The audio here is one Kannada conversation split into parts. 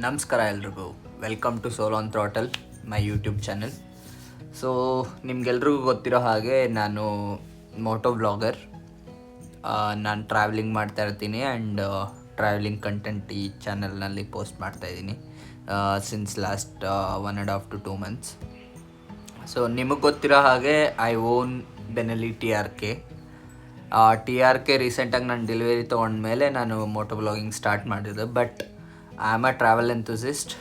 ನಮಸ್ಕಾರ ಎಲ್ರಿಗೂ. Welcome to Soul on Throttle, my YouTube channel. So ನಿಮ್ಗೆಲ್ರಿಗೂ ಗೊತ್ತಿರೋ ಹಾಗೆ ನಾನು ಮೋಟೋ ಬ್ಲಾಗರ್. ನಾನು ಟ್ರಾವೆಲಿಂಗ್ ಮಾಡ್ತಾ ಇರ್ತೀನಿ ಆ್ಯಂಡ್ ಟ್ರಾವೆಲಿಂಗ್ ಕಂಟೆಂಟ್ ಈ ಚಾನಲ್ನಲ್ಲಿ ಪೋಸ್ಟ್ ಮಾಡ್ತಾಯಿದ್ದೀನಿ since last 1.5 to 2 months. So ನಿಮಗೆ ಗೊತ್ತಿರೋ ಹಾಗೆ ಐ ಓನ್ ಬೆನೆಲಿ TRK ರೀಸೆಂಟಾಗಿ ನಾನು ಡೆಲಿವರಿ ತೊಗೊಂಡ್ಮೇಲೆ ನಾನು ಮೋಟೋ ಬ್ಲಾಗಿಂಗ್ ಸ್ಟಾರ್ಟ್ ಮಾಡಿದೆ. But I am a travel enthusiast.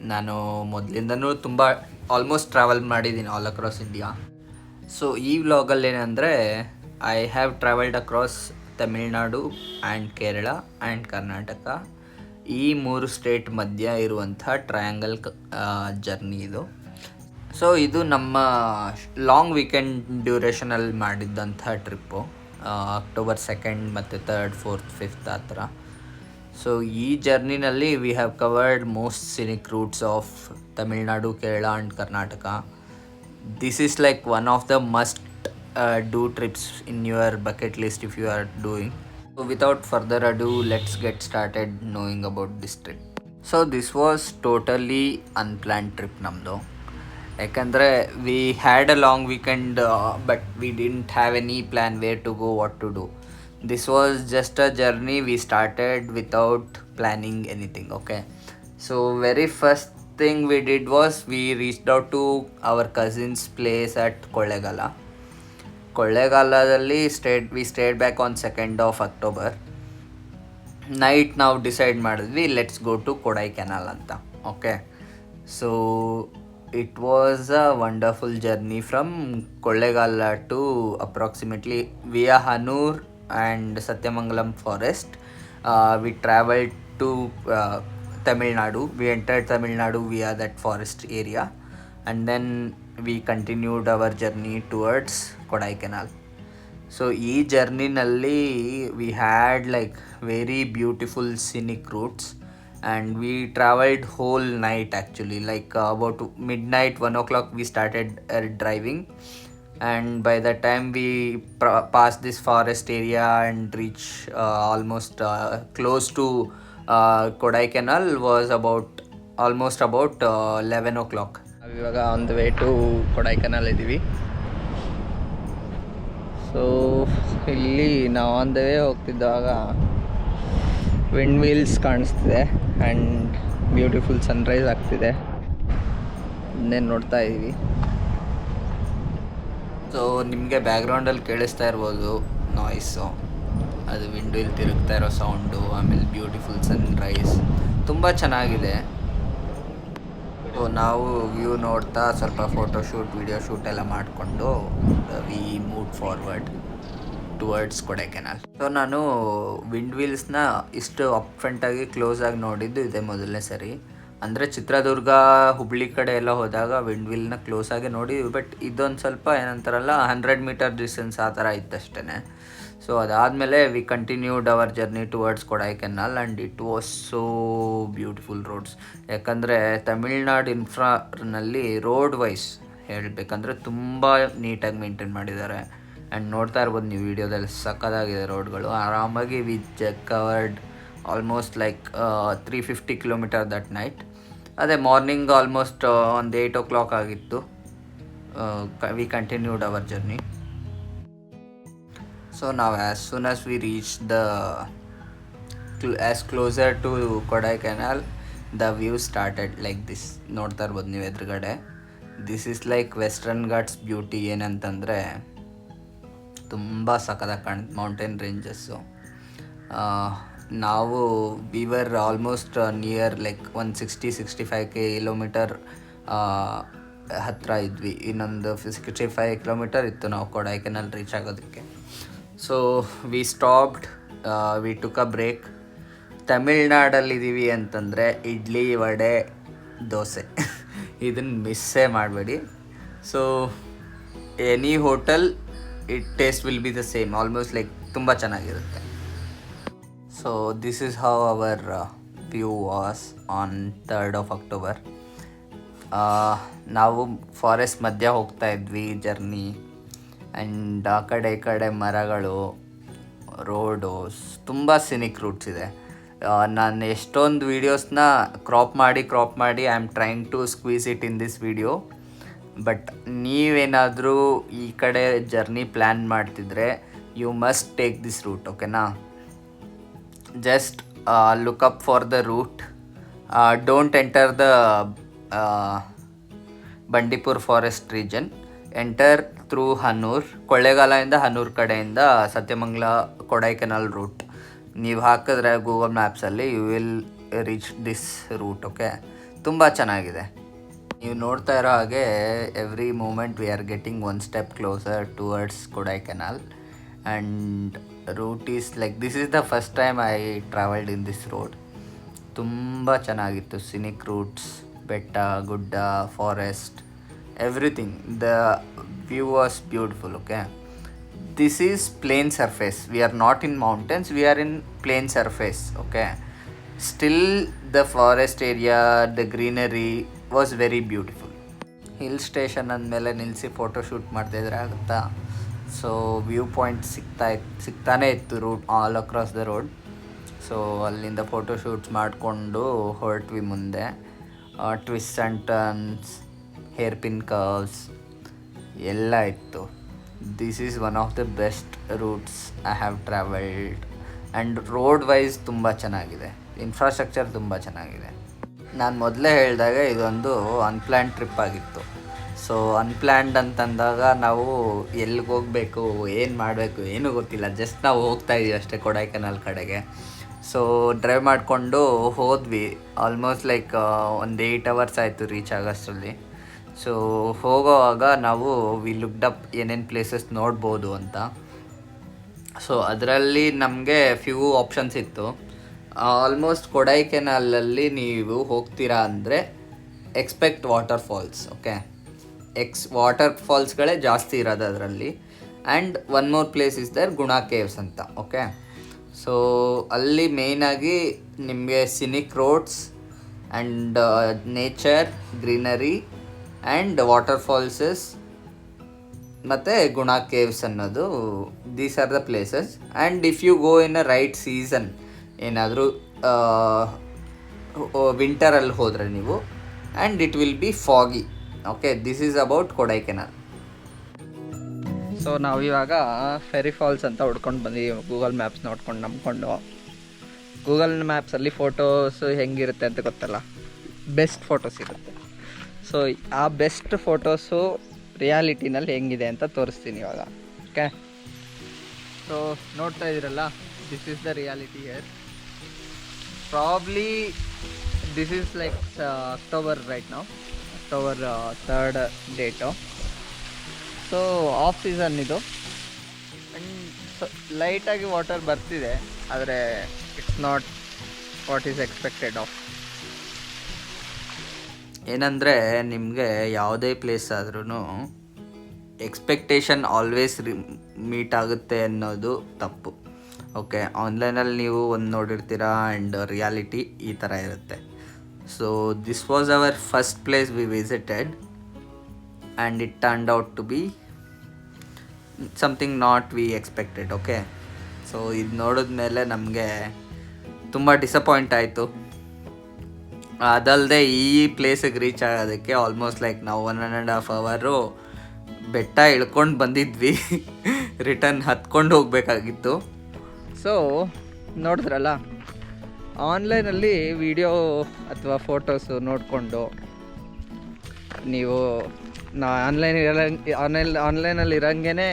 ನಾನು ಮೊದಲಿಂದನೂ ತುಂಬ ಆಲ್ಮೋಸ್ಟ್ ಟ್ರಾವೆಲ್ ಮಾಡಿದ್ದೀನಿ ಆಲ್ ಅಕ್ರಾಸ್ ಇಂಡಿಯಾ. ಸೊ ಈ ವ್ಲಾಗಲ್ಲಿ ಏನಂದರೆ I have travelled across Tamil Nadu and Kerala and Karnataka. ಈ 3 ಸ್ಟೇಟ್ ಮಧ್ಯ ಇರುವಂಥ ಟ್ರಯಾಂಗಲ್ ಜರ್ನಿ ಇದು. ಸೊ ಇದು ನಮ್ಮ ಲಾಂಗ್ ವೀಕೆಂಡ್ ಡ್ಯೂರೇಷನಲ್ಲಿ ಮಾಡಿದ್ದಂಥ ಟ್ರಿಪ್ಪು, October 2nd ಮತ್ತು 3rd 4th 5th ಆ ಥರ. ಸೊ ಈ ಜರ್ನಿನಲ್ಲಿ we have covered most scenic routes of Tamil Nadu, Kerala and Karnataka. This is like one of the must do trips in your bucket list if you are doing. So without further ado let's get started knowing about this trip. So this was totally unplanned trip ನಮ್ಮದು. ಯಾಕಂದರೆ we had a long weekend but we didn't have any plan where to go, what to do. This was just a journey we started without planning anything, okay? So very first thing we did was we reached out to our cousin's place at Kollegal. ಕೊಳ್ಳೇಗಾಲದಲ್ಲಿ we stayed back on 2nd of October. Night ನಾವು ಡಿಸೈಡ್ ಮಾಡಿದ್ವಿ ಲೆಟ್ಸ್ ಗೋ ಟು ಕೊಡೈಕೆನಾಲ್ ಅಂತ, okay. So it was a wonderful journey from Kollegal to approximately via Hanur and Satyamangalam forest. We traveled to Tamil Nadu. We entered Tamil Nadu via that forest area and then we continued our journey towards Kodaikanal. So ee journey nalli we had like very beautiful scenic routes and we traveled whole night actually, like about midnight 1 o'clock we started driving. And by the time we passed this forest area and reach almost close to Kodaikanal was almost about 11 o'clock. ಇವಾಗ on the way to Kodaikanal ಇದ್ದೀವಿ. ಸೊ ಇಲ್ಲಿ ನಾವು ಆನ್ ದ ವೇ ಹೋಗ್ತಿದ್ದಾಗ ವಿಂಡ್ ವೀಲ್ಸ್ ಕಾಣಿಸ್ತಿದೆ ಆ್ಯಂಡ್ ಬ್ಯೂಟಿಫುಲ್ ಸನ್ರೈಸ್ ಆಗ್ತಿದೆ, ಇನ್ನೇನು ನೋಡ್ತಾ ಇದ್ದೀವಿ. ಸೊ ನಿಮಗೆ ಬ್ಯಾಕ್ಗ್ರೌಂಡಲ್ಲಿ ಕೇಳಿಸ್ತಾ ಇರ್ಬೋದು ನಾಯ್ಸು, ಅದು ವಿಂಡೋಲ್ಲಿ ತಿರುಗ್ತಾ ಇರೋ ಸೌಂಡು, ಆಮೇಲೆ ಬ್ಯೂಟಿಫುಲ್ ಸನ್ರೈಸ್ ತುಂಬ ಚೆನ್ನಾಗಿದೆ. ಸೊ ನಾವು ವ್ಯೂ ನೋಡ್ತಾ ಸ್ವಲ್ಪ ಫೋಟೋಶೂಟ್, ವಿಡಿಯೋ ಶೂಟ್ ಎಲ್ಲ ಮಾಡಿಕೊಂಡು we move forward towards Kodaikanal. So ನಾನು ವಿಂಡ್ ವೀಲ್ಸ್ನ ಇಷ್ಟು ಅಪ್ ಫ್ರಂಟಾಗಿ ಕ್ಲೋಸಾಗಿ ನೋಡಿದ್ದು ಇದೇ ಮೊದಲನೇ ಸರಿ. ಅಂದರೆ ಚಿತ್ರದುರ್ಗ, ಹುಬ್ಳಿ ಕಡೆ ಎಲ್ಲ ಹೋದಾಗ ವಿಂಡ್ ವೀಲ್ನ ಕ್ಲೋಸಾಗಿ ನೋಡಿ, ಬಟ್ ಇದೊಂದು ಸ್ವಲ್ಪ ಏನಂತಾರಲ್ಲ 100 ಮೀಟರ್ ಡಿಸ್ಟೆನ್ಸ್ ಆ ಥರ ಇತ್ತಷ್ಟೇ. ಸೊ ಅದಾದಮೇಲೆ we continued our journey towards Kodaikanal and it was so beautiful roads. ಯಾಕಂದರೆ ತಮಿಳ್ನಾಡು ಇನ್ಫ್ರಾನಲ್ಲಿ ರೋಡ್ ವೈಸ್ ಹೇಳಬೇಕಂದ್ರೆ ತುಂಬ ನೀಟಾಗಿ ಮೇಂಟೈನ್ ಮಾಡಿದ್ದಾರೆ. ಆ್ಯಂಡ್ ನೋಡ್ತಾ ಇರ್ಬೋದು ನೀವು ವೀಡಿಯೋದಲ್ಲಿ ಸಕ್ಕದಾಗಿದೆ ರೋಡ್ಗಳು. ಆರಾಮಾಗಿ we covered almost like 350 kilometre that night. ಅದೇ ಮಾರ್ನಿಂಗ್ ಆಲ್ಮೋಸ್ಟ್ ಒಂದು 8 o'clock ಆಗಿತ್ತು. We continued our journey. So ನಾವು as soon as we reach as closer to Kodaikanal the view started like this. ನೋಡ್ತಾ ಇರ್ಬೋದು ನೀವು ಎದುರುಗಡೆ. This is like western Ghats beauty. ಏನಂತಂದರೆ ತುಂಬ ಸಖತ್ತಾಗಿ ಕಾಣುತ್ತೆ ಮೌಂಟೇನ್ ರೇಂಜಸ್ಸು. ನಾವು we were almost near like 160-65 kilometre ಹತ್ತಿರ ಇದ್ವಿ. ಇನ್ನೊಂದು 65 ಕಿಲೋಮೀಟರ್ ಇತ್ತು ನಾವು ಕೊಡೈಕೆನಾಲ್ ರೀಚ್ ಆಗೋದಕ್ಕೆ. So we stopped, we took a break. ತಮಿಳ್ನಾಡಲ್ಲಿದ್ದೀವಿ ಅಂತಂದರೆ ಇಡ್ಲಿ, ವಡೆ, ದೋಸೆ ಇದನ್ನು ಮಿಸ್ಸೇ ಮಾಡಬೇಡಿ. So any hotel it taste will be the same, almost like ತುಂಬ ಚೆನ್ನಾಗಿರುತ್ತೆ. So this is how our view was on 3rd of October. ನಾವು ಫಾರೆಸ್ಟ್ ಮಧ್ಯ ಹೋಗ್ತಾ ಇದ್ವಿ ಜರ್ನಿ, ಆ್ಯಂಡ್ ಆ ಕಡೆ ಈ ಕಡೆ ಮರಗಳು, ರೋಡು, ತುಂಬ ಸಿನಿಕ್ ರೂಟ್ಸ್ ಇದೆ. ನಾನು ಎಷ್ಟೊಂದು ವೀಡಿಯೋಸ್ನ ಕ್ರಾಪ್ ಮಾಡಿ I am trying to squeeze it in this video. But ನೀವೇನಾದರೂ ಈ ಕಡೆ ಜರ್ನಿ ಪ್ಲ್ಯಾನ್ ಮಾಡ್ತಿದ್ರೆ you must take this route, ಓಕೆನಾ? Just look up for the route. Don't enter the Bandipur forest region. Enter through Hanur, ಕೊಳ್ಳೇಗಾಲದಿಂದ ಹನೂರ್ ಕಡೆಯಿಂದ ಸತ್ಯಮಂಗಲ ಕೊಡೈಕೆನಾಲ್ ರೂಟ್ ನೀವು ಹಾಕಿದ್ರೆ ಗೂಗಲ್ ಮ್ಯಾಪ್ಸಲ್ಲಿ you will reach this route. Okay, ತುಂಬ ಚೆನ್ನಾಗಿದೆ. ನೀವು ನೋಡ್ತಾ ಇರೋ ಹಾಗೆ every moment we are getting one step closer towards Kodaikanal. And route is like this is the first time I travelled in this road. ತುಂಬ ಚೆನ್ನಾಗಿತ್ತು. ಸಿನಿಕ್ ರೂಟ್ಸ್, ಬೆಟ್ಟ, ಗುಡ್ಡ, forest, everything. The view was beautiful. Okay, this is plain surface. We are not in mountains, we are in plain surface. Okay, still the forest area, the greenery was very beautiful. Hill station ಅಂದಮೇಲೆ ನಿಲ್ಲಿಸಿ ಫೋಟೋ ಶೂಟ್ ಮಾಡ್ತಾಯಿದ್ರೆ ಆಗುತ್ತಾ? ಸೊ ವ್ಯೂ ಪಾಯಿಂಟ್ ಸಿಗ್ತಾನೇ ಇತ್ತು route all across the road. So ಅಲ್ಲಿಂದ ಫೋಟೋ ಶೂಟ್ಸ್ ಮಾಡಿಕೊಂಡು ಹೊರಟ್ವಿ ಮುಂದೆ. Twist and turns, hair pin curves ಎಲ್ಲ ಇತ್ತು. This is one of the best routes I have travelled. And road wise ತುಂಬ ಚೆನ್ನಾಗಿದೆ, ಇನ್ಫ್ರಾಸ್ಟ್ರಕ್ಚರ್ ತುಂಬ ಚೆನ್ನಾಗಿದೆ. ನಾನು ಮೊದಲೇ ಹೇಳಿದಾಗ ಇದೊಂದು ಅನ್ಪ್ಲ್ಯಾನ್ಡ್ ಟ್ರಿಪ್ ಆಗಿತ್ತು. ಸೊ ಅನ್ಪ್ಲ್ಯಾನ್ಡ್ ಅಂತಂದಾಗ ನಾವು ಎಲ್ಲಿಗೆ ಹೋಗಬೇಕು, ಏನು ಮಾಡಬೇಕು ಏನೂ ಗೊತ್ತಿಲ್ಲ. ಜಸ್ಟ್ ನಾವು ಹೋಗ್ತಾ ಇದ್ದೀವಿ ಅಷ್ಟೇ ಕೊಡೈಕೆನಾಲ್ ಕಡೆಗೆ. ಸೊ ಡ್ರೈವ್ ಮಾಡಿಕೊಂಡು ಹೋದ್ವಿ. ಆಲ್ಮೋಸ್ಟ್ ಲೈಕ್ ಒಂದು 8 hours ಆಯಿತು ರೀಚ್ ಆಗೋಷ್ಟರಲ್ಲಿ. ಸೊ ಹೋಗೋವಾಗ ನಾವು ವಿ ಲುಕ್ಡ್ ಅಪ್ ಏನೇನು ಪ್ಲೇಸಸ್ ನೋಡ್ಬೋದು ಅಂತ. ಸೊ ಅದರಲ್ಲಿ ನಮಗೆ ಫ್ಯೂ ಆಪ್ಷನ್ಸ್ ಇತ್ತು. ಆಲ್ಮೋಸ್ಟ್ ಕೊಡೈಕೆನಾಲಲ್ಲಿ ನೀವು ಹೋಗ್ತೀರಾ ಅಂದರೆ ಎಕ್ಸ್ಪೆಕ್ಟ್ ವಾಟರ್ ಫಾಲ್ಸ್. ಓಕೆ, ವಾಟರ್ ಫಾಲ್ಸ್ಗಳೇ ಜಾಸ್ತಿ ಇರೋದು ಅದರಲ್ಲಿ. And one more place is there, Guna caves ಅಂತ. ಓಕೆ, ಸೊ ಅಲ್ಲಿ ಮೇಯ್ನಾಗಿ ನಿಮಗೆ scenic roads and nature, greenery and waterfalls ಮತ್ತು ಗುಣ ಕೇವ್ಸ್ ಅನ್ನೋದು, these are the places. And if you go in a right season, ಏನಾದರೂ ವಿಂಟರಲ್ಲಿ ಹೋದರೆ ನೀವು, and it will be ಫಾಗಿ. Okay, this is about Kodaikanal. So ನಾವಿವಾಗ ಫೆರಿ ಫಾಲ್ಸ್ ಅಂತ ಹುಡ್ಕೊಂಡು ಬಂದು ಗೂಗಲ್ ಮ್ಯಾಪ್ಸ್ ನೋಡ್ಕೊಂಡು ನಂಬ್ಕೊಂಡು. ಗೂಗಲ್ ಮ್ಯಾಪ್ಸಲ್ಲಿ ಫೋಟೋಸು ಹೆಂಗಿರುತ್ತೆ ಅಂತ ಗೊತ್ತಲ್ಲ, ಬೆಸ್ಟ್ ಫೋಟೋಸ್ ಇರುತ್ತೆ. ಸೊ ಆ ಬೆಸ್ಟ್ ಫೋಟೋಸು ರಿಯಾಲಿಟಿನಲ್ಲಿ ಹೆಂಗಿದೆ ಅಂತ ತೋರಿಸ್ತೀನಿ ಇವಾಗ. ಓಕೆ, ಸೊ ನೋಡ್ತಾ ಇದ್ದೀರಲ್ಲ, this is the reality here. Probably this is like October right ನಾವು, October 3rd date. So off season ಇದು. ಆ್ಯಂಡ್ ಲೈಟಾಗಿ ವಾಟರ್ ಬರ್ತಿದೆ, ಆದರೆ it's not what is expected of. ಏನಂದರೆ ನಿಮಗೆ ಯಾವುದೇ ಪ್ಲೇಸ್ ಆದ್ರೂ ಎಕ್ಸ್ಪೆಕ್ಟೇಷನ್ ಆಲ್ವೇಸ್ ಮೀಟ್ ಆಗುತ್ತೆ ಅನ್ನೋದು ತಪ್ಪು. ಓಕೆ, ಆನ್ಲೈನಲ್ಲಿ ನೀವು ಒಂದು ನೋಡಿರ್ತೀರ ಆ್ಯಂಡ್ ರಿಯಾಲಿಟಿ ಈ ಥರ ಇರುತ್ತೆ. So this was our first place we visited and it turned out to be something not we expected. Okay, so ಇದು ನೋಡಿದ್ಮೇಲೆ ನಮಗೆ ತುಂಬ ಡಿಸಪಾಯಿಂಟ್ ಆಯಿತು. ಅದಲ್ಲದೆ ಈ ಪ್ಲೇಸಿಗೆ ರೀಚ್ ಆಗೋದಕ್ಕೆ ಆಲ್ಮೋಸ್ಟ್ ಲೈಕ್ ನಾವು 1.5 hour ಬೆಟ್ಟ ಇಳ್ಕೊಂಡು ಬಂದಿದ್ವಿ. ರಿಟರ್ನ್ ಹತ್ಕೊಂಡು ಹೋಗಬೇಕಾಗಿತ್ತು. ಸೊ ನೋಡಿದ್ರಲ್ಲ, ಆನ್ಲೈನಲ್ಲಿ ವಿಡಿಯೋ ಅಥವಾ ಫೋಟೋಸು ನೋಡಿಕೊಂಡು ನೀವು ಆನ್ಲೈನಲ್ಲಿ ಇರೋಂಗೆ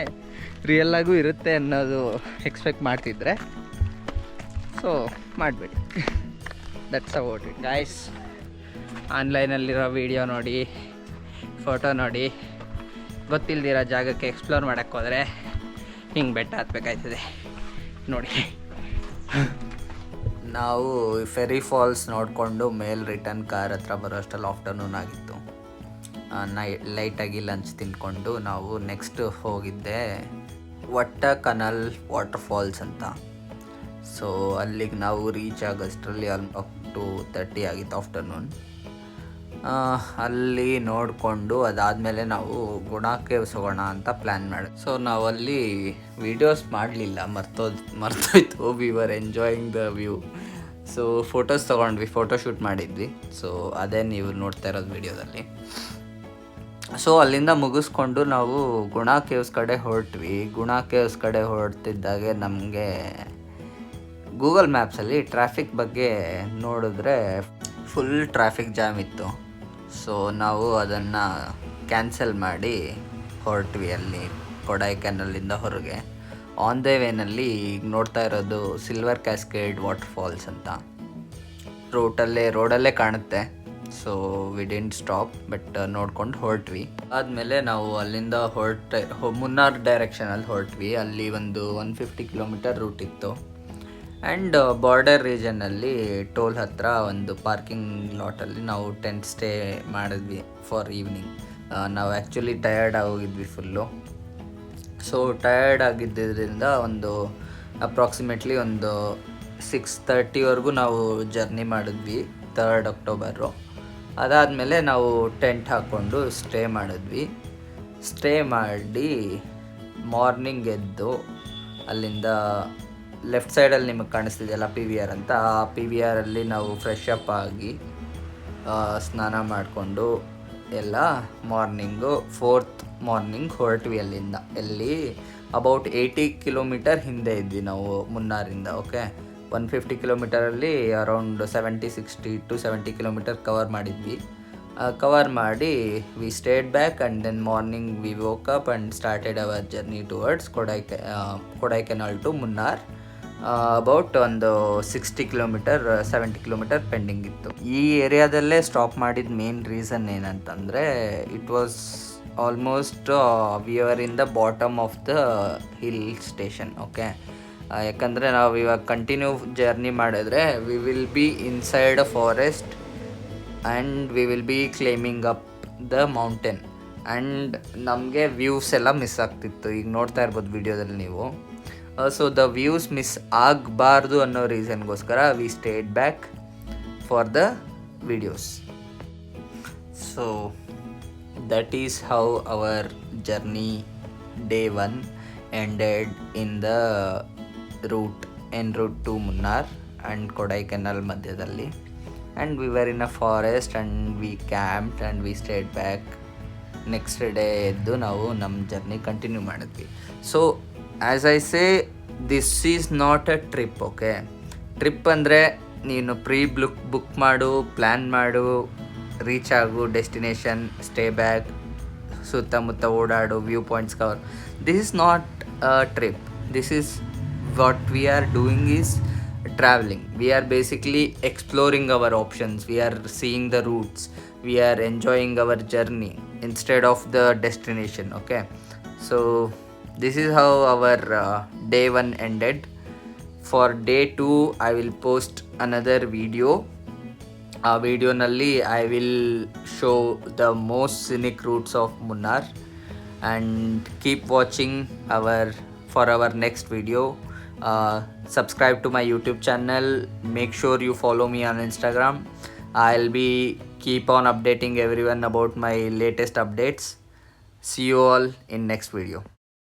ರಿಯಲ್ಲಾಗೂ ಇರುತ್ತೆ ಅನ್ನೋದು ಎಕ್ಸ್ಪೆಕ್ಟ್ ಮಾಡ್ತಿದ್ರೆ ಸೊ ಮಾಡಬೇಡಿ. That's about it guys. ಆನ್ಲೈನಲ್ಲಿರೋ ವಿಡಿಯೋ ನೋಡಿ, ಫೋಟೋ ನೋಡಿ, ಗೊತ್ತಿಲ್ದಿರೋ ಜಾಗಕ್ಕೆ ಎಕ್ಸ್ಪ್ಲೋರ್ ಮಾಡೋಕ್ಕೆ ಹೋದರೆ ಹಿಂಗೆ ಬೆಟ್ಟ ಹತ್ಬೇಕಾಯ್ತದೆ ನೋಡಿ. ನಾವು ಫೆರಿ ಫಾಲ್ಸ್ ನೋಡಿಕೊಂಡು ಮೇಲೆ ರಿಟರ್ನ್ ಕಾರ್ ಹತ್ರ ಬರೋ ಅಷ್ಟರಲ್ಲಿ ಆಫ್ಟರ್ನೂನ್ ಆಗಿತ್ತು. ಲೈಟಾಗಿ ಲಂಚ್ ತಿಂದ್ಕೊಂಡು ನಾವು ನೆಕ್ಸ್ಟ್ ಹೋಗಿದ್ದೆ ವಟ್ಟಕನಲ್ ವಾಟರ್ ಫಾಲ್ಸ್ ಅಂತ. ಸೊ ಅಲ್ಲಿಗೆ ನಾವು ರೀಚ್ ಆಗೋಷ್ಟರಲ್ಲಿ ಅಪ್ ಟು 30 ಆಗಿತ್ತು ಆಫ್ಟರ್ನೂನ್. ಅಲ್ಲಿ ನೋಡಿಕೊಂಡು ಅದಾದಮೇಲೆ ನಾವು ಗುಣ ಕೇವ್ಸ್ ಹೋಗೋಣ ಅಂತ ಪ್ಲ್ಯಾನ್ ಮಾಡಿದ್ವಿ. ಸೊ ನಾವಲ್ಲಿ ವೀಡಿಯೋಸ್ ಮಾಡಲಿಲ್ಲ, ಮರ್ತೋಯ್ತು. We were enjoying the view. So photos ತೊಗೊಂಡ್ವಿ, ಫೋಟೋ ಶೂಟ್ ಮಾಡಿದ್ವಿ. ಸೊ ಅದೇ ನೀವು ನೋಡ್ತಾ ಇರೋದು ವಿಡಿಯೋದಲ್ಲಿ. ಸೊ ಅಲ್ಲಿಂದ ಮುಗಿಸ್ಕೊಂಡು ನಾವು ಗುಣಾ ಕೇವ್ಸ್ ಕಡೆ ಹೊರಟ್ವಿ. ಗುಣಾ ಕೇವ್ಸ್ ಕಡೆ ಹೊರಡ್ತಿದ್ದಾಗೆ ನಮಗೆ ಗೂಗಲ್ ಮ್ಯಾಪ್ಸಲ್ಲಿ ಟ್ರಾಫಿಕ್ ಬಗ್ಗೆ ನೋಡಿದ್ರೆ ಫುಲ್ ಟ್ರಾಫಿಕ್ ಜಾಮ್ ಇತ್ತು. ಸೊ ನಾವು ಅದನ್ನು ಕ್ಯಾನ್ಸಲ್ ಮಾಡಿ ಹೊರಟ್ವಿ ಅಲ್ಲಿ ಕೊಡೈಕೆನಾಲಿಂದ ಹೊರಗೆ. ಆನ್ ದ ವೇನಲ್ಲಿ ಈಗ ನೋಡ್ತಾ ಇರೋದು ಸಿಲ್ವರ್ ಕ್ಯಾಸ್ಕೇಡ್ ವಾಟರ್ ಫಾಲ್ಸ್ ಅಂತ ರೋಡಲ್ಲೇ ಕಾಣುತ್ತೆ. So we didn't stop, but ನೋಡ್ಕೊಂಡು ಹೊರಟ್ವಿ. ಆದಮೇಲೆ ನಾವು ಅಲ್ಲಿಂದ ಮುನ್ನಾರ್ ಡೈರೆಕ್ಷನಲ್ಲಿ ಹೊರಟ್ವಿ. ಅಲ್ಲಿ ಒಂದು 150 ಕಿಲೋಮೀಟರ್ ರೂಟ್ ಇತ್ತು. ಆ್ಯಂಡ್ ಬಾರ್ಡರ್ ರೀಜನ್ನಲ್ಲಿ ಟೋಲ್ ಹತ್ರ ಒಂದು ಪಾರ್ಕಿಂಗ್ ಲಾಟಲ್ಲಿ ನಾವು ಟೆಂಟ್ ಸ್ಟೇ ಮಾಡಿದ್ವಿ ಫಾರ್ ಈವ್ನಿಂಗ್. ನಾವು ಆ್ಯಕ್ಚುಲಿ ಟಯರ್ಡ್ ಆಗೋಗಿದ್ವಿ ಫುಲ್ಲು. ಸೊ ಟಯರ್ಡ್ ಆಗಿದ್ದರಿಂದ ಒಂದು ಅಪ್ರಾಕ್ಸಿಮೇಟ್ಲಿ ಒಂದು 6:30ವರೆಗೂ ನಾವು ಜರ್ನಿ ಮಾಡಿದ್ವಿ 3rd ಅಕ್ಟೋಬರು. ಅದಾದಮೇಲೆ ನಾವು ಟೆಂಟ್ ಹಾಕ್ಕೊಂಡು ಸ್ಟೇ ಮಾಡಿದ್ವಿ. ಸ್ಟೇ ಮಾಡಿ ಮಾರ್ನಿಂಗ್ ಎದ್ದು ಅಲ್ಲಿಂದ ಲೆಫ್ಟ್ ಸೈಡಲ್ಲಿ ನಿಮಗೆ ಕಾಣಿಸ್ತಿದೆಯಲ್ಲ PVR ಅಂತ, ಆ PVRಲ್ಲಿ ನಾವು ಫ್ರೆಶ್ ಅಪ್ ಆಗಿ ಸ್ನಾನ ಮಾಡಿಕೊಂಡು ಎಲ್ಲ ಮಾರ್ನಿಂಗು 4th ಮಾರ್ನಿಂಗ್ ಹೊರಟ್ವಿ ಅಲ್ಲಿಂದ. ಎಲ್ಲಿ ಅಬೌಟ್ 80 ಕಿಲೋಮೀಟರ್ ಹಿಂದೆ ಇದ್ವಿ ನಾವು ಮುನ್ನಾರಿಂದ. ಓಕೆ, 150 ಕಿಲೋಮೀಟರಲ್ಲಿ ಅರೌಂಡ್ 60 to 70 ಕಿಲೋಮೀಟರ್ ಕವರ್ ಮಾಡಿದ್ವಿ. ಕವರ್ ಮಾಡಿ we stayed back and then morning we woke up and started our journey towards Kodaikanal to Munnar. About ಒಂದು 60 ಕಿಲೋಮೀಟರ್ 70 ಕಿಲೋಮೀಟರ್ ಪೆಂಡಿಂಗ್ ಇತ್ತು. ಈ ಏರಿಯಾದಲ್ಲೇ ಸ್ಟಾಪ್ ಮಾಡಿದ ಮೇನ್ ರೀಸನ್ ಏನಂತಂದರೆ it was almost we are in the bottom of the hill station. Okay, ಯಾಕಂದರೆ ನಾವು ಇವಾಗ ಕಂಟಿನ್ಯೂ ಜರ್ನಿ ಮಾಡಿದ್ರೆ we will be inside a forest and we will be climbing up the mountain and ನಮಗೆ ವ್ಯೂಸ್ ಎಲ್ಲ ಮಿಸ್ ಆಗ್ತಿತ್ತು. ಈಗ ನೋಡ್ತಾ ಇರ್ಬೋದು ವಿಡಿಯೋದಲ್ಲಿ ನೀವು. ಸೊ ದ ವ್ಯೂಸ್ ಮಿಸ್ ಆಗಬಾರ್ದು ಅನ್ನೋ ರೀಸನ್ಗೋಸ್ಕರ we stayed back for the videos. So that is how our journey day 1 ended in the en route to Munnar and Kodaikanal ಮಧ್ಯದಲ್ಲಿ. And we were in a forest and we camped and we stayed back. Next day ಎದ್ದು ನಾವು ನಮ್ಮ ಜರ್ನಿ ಕಂಟಿನ್ಯೂ ಮಾಡಿದ್ವಿ. So as I say, this is not a trip. Okay, trip ಅಂದರೆ ನೀನು ಬುಕ್ ಮಾಡು, ಪ್ಲ್ಯಾನ್ ಮಾಡು, ರೀಚ್ ಆಗು ಡೆಸ್ಟಿನೇಷನ್, ಸ್ಟೇ ಬ್ಯಾಕ್, ಸುತ್ತಮುತ್ತ ಓಡಾಡು, view points cover. This is not a trip. This is what we are doing is traveling. We are basically exploring our options. We are seeing the routes. We are enjoying our journey instead of the destination. Okay, so this is how our day 1 ended. For day 2 I will post another video. ಆ ವಿಡಿಯೋನಲ್ಲಿ I will show the most scenic routes of Munnar, and keep watching for our next video. Subscribe to my YouTube channel. Make sure you follow me on Instagram. I'll be keep on updating everyone about my latest updates. See you all in next video.